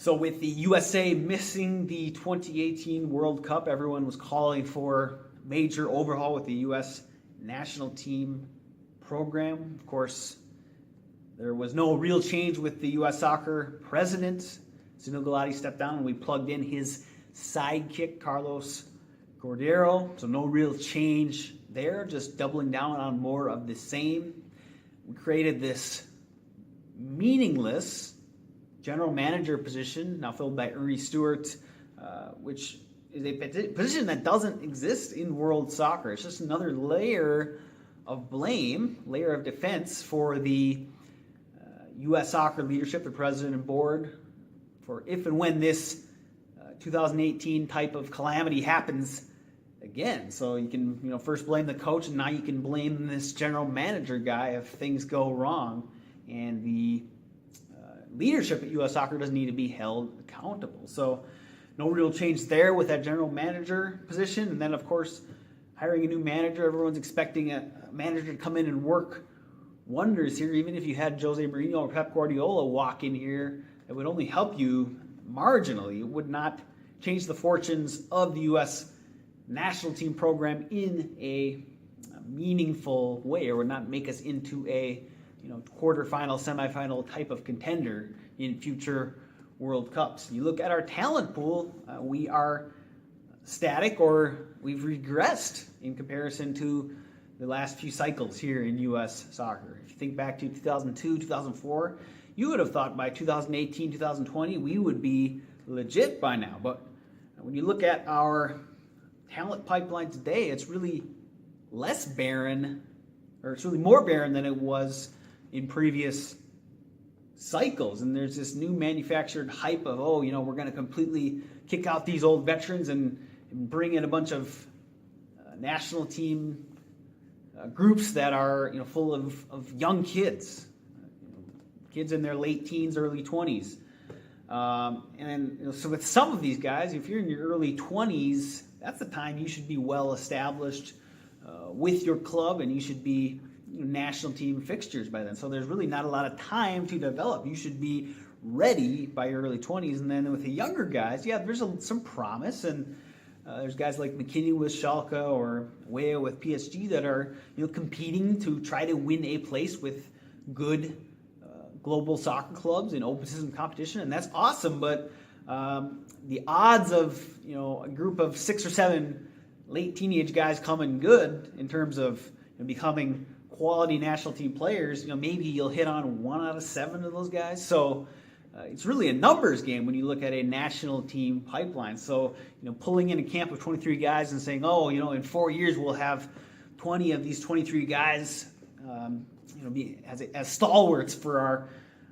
So with the USA missing the 2018 World Cup, everyone was calling for major overhaul with the U.S. national team program. Of course, there was no real change with the U.S. soccer president. Sunil Gulati stepped down and we plugged in his sidekick, Carlos Cordero. So no real change there, just doubling down on more of the same. We created this meaningless general manager position, now filled by Ernie Stewart, which is a position that doesn't exist in world soccer. It's just another layer of blame, layer of defense for the U.S. soccer leadership, the president and board, for if and when this 2018 type of calamity happens again. So you can first blame the coach, and now you can blame this general manager guy if things go wrong. And the leadership at U.S. soccer doesn't need to be held accountable. So no real change there with that general manager position. And then, of course, hiring a new manager. Everyone's expecting a manager to come in and work wonders here. Even if you had Jose Mourinho or Pep Guardiola walk in here, it would only help you marginally. It would not change the fortunes of the U.S. national team program in a meaningful way, or would not make us into a quarterfinal, semifinal type of contender in future World Cups. You look at our talent pool, we are static, or we've regressed in comparison to the last few cycles here in U.S. soccer. If you think back to 2002, 2004, you would have thought by 2018, 2020, we would be legit by now. But when you look at our talent pipeline today, it's really less barren, or it's really more barren than it was in previous cycles. And there's this new manufactured hype of, we're going to completely kick out these old veterans and bring in a bunch of national team groups that are full of young kids, kids in their late teens, early 20s. So with some of these guys, if you're in your early 20s, that's the time you should be well established with your club, and you should be national team fixtures by then. So there's really not a lot of time to develop. You should be ready by your early 20s. And then with the younger guys, there's some promise, and there's guys like McKinney with Schalke or Weah with PSG that are competing to try to win a place with good global soccer clubs in open system competition, and that's awesome. But the odds of a group of 6 or 7 late teenage guys coming good in terms of becoming quality national team players, maybe you'll hit on 1 out of 7 of those guys. So it's really a numbers game when you look at a national team pipeline. So pulling in a camp of 23 guys and saying, in 4 years we'll have 20 of these 23 guys be as stalwarts for our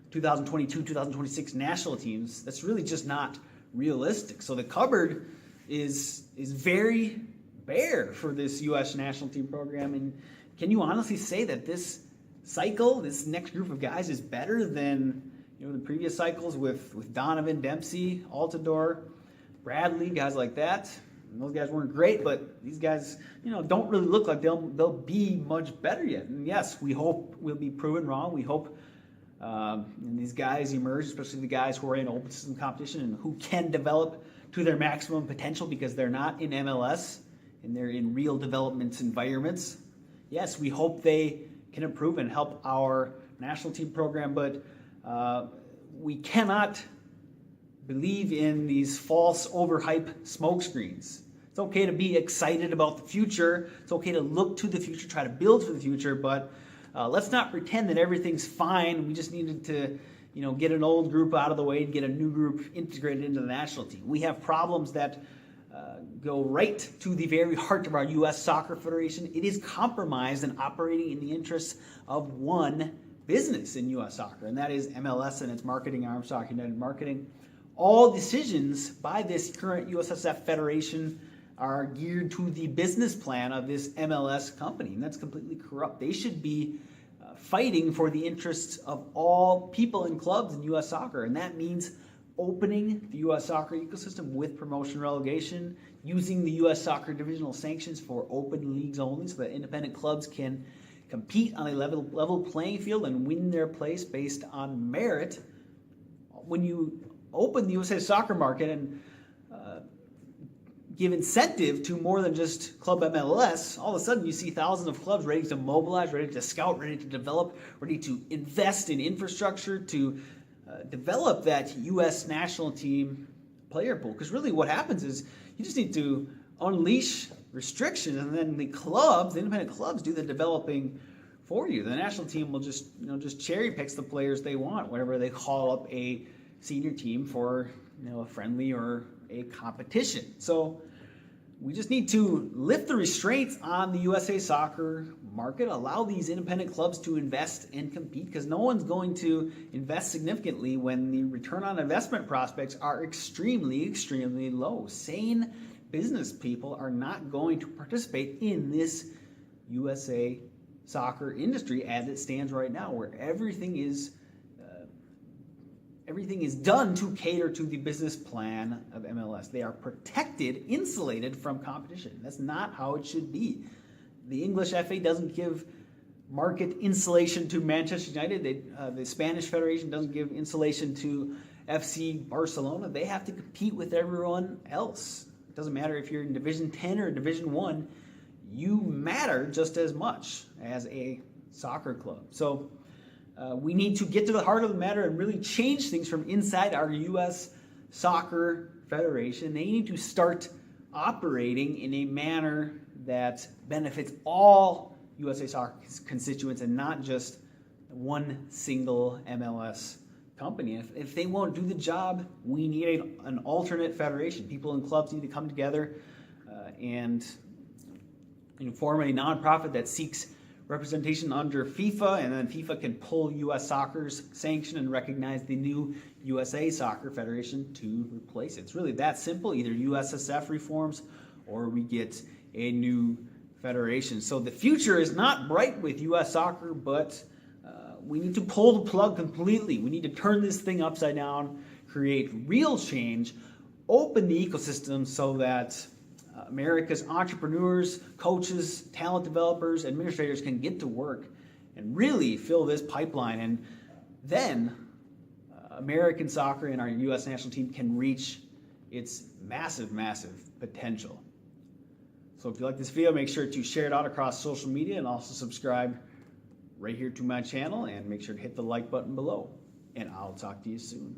2022, 2026 national teams, that's really just not realistic. So the cupboard is very bare for this U.S. national team program. And can you honestly say that this cycle, this next group of guys, is better than the previous cycles with Donovan, Dempsey, Altidore, Bradley, guys like that? And those guys weren't great, but these guys, don't really look like they'll be much better yet. And yes, we hope we'll be proven wrong. We hope these guys emerge, especially the guys who are in open system competition and who can develop to their maximum potential because they're not in MLS and they're in real development environments. Yes, we hope they can improve and help our national team program, but we cannot believe in these false overhype smokescreens. It's okay to be excited about the future. It's okay to look to the future, try to build for the future, but let's not pretend that everything's fine. We just needed to, get an old group out of the way and get a new group integrated into the national team. We have problems that go right to the very heart of our U.S. Soccer Federation. It is compromised and operating in the interests of one business in U.S. soccer, and that is MLS and its marketing arm, Soccer United Marketing. All decisions by this current USSF Federation are geared to the business plan of this MLS company, and that's completely corrupt. They should be fighting for the interests of all people and clubs in U.S. soccer, and that means opening the U.S. soccer ecosystem with promotion relegation, using the U.S. soccer divisional sanctions for open leagues only so that independent clubs can compete on a level playing field and win their place based on merit. When you open the USA soccer market and give incentive to more than just Club MLS, all of a sudden you see thousands of clubs ready to mobilize, ready to scout, ready to develop, ready to invest in infrastructure to develop that U.S. national team player pool. Because really what happens is you just need to unleash restrictions, and then the clubs, the independent clubs, do the developing for you. The national team will just cherry picks the players they want whenever they call up a senior team for a friendly or a competition. So we just need to lift the restraints on the USA soccer market, allow these independent clubs to invest and compete, because no one's going to invest significantly when the return on investment prospects are extremely, extremely low. Sane business people are not going to participate in this USA soccer industry as it stands right now, where everything is done to cater to the business plan of MLS. They are protected, insulated from competition. That's not how it should be. The English FA doesn't give market insulation to Manchester United. The Spanish Federation doesn't give insulation to FC Barcelona. They have to compete with everyone else. It doesn't matter if you're in Division 10 or Division 1. You matter just as much as a soccer club. So we need to get to the heart of the matter and really change things from inside our U.S. Soccer Federation. They need to start operating in a manner that benefits all USA Soccer constituents and not just one single MLS company. If they won't do the job, we need an alternate federation. People in clubs need to come together and form a nonprofit that seeks representation under FIFA, and then FIFA can pull U.S. Soccer's sanction and recognize the new USA Soccer Federation to replace it. It's really that simple. Either USSF reforms or we get a new federation. So the future is not bright with U.S. Soccer, but we need to pull the plug completely. We need to turn this thing upside down, create real change, open the ecosystem so that America's entrepreneurs, coaches, talent developers, administrators can get to work and really fill this pipeline. And then American soccer and our U.S. national team can reach its massive, massive potential. So if you like this video, make sure to share it out across social media and also subscribe right here to my channel, and make sure to hit the like button below. And I'll talk to you soon.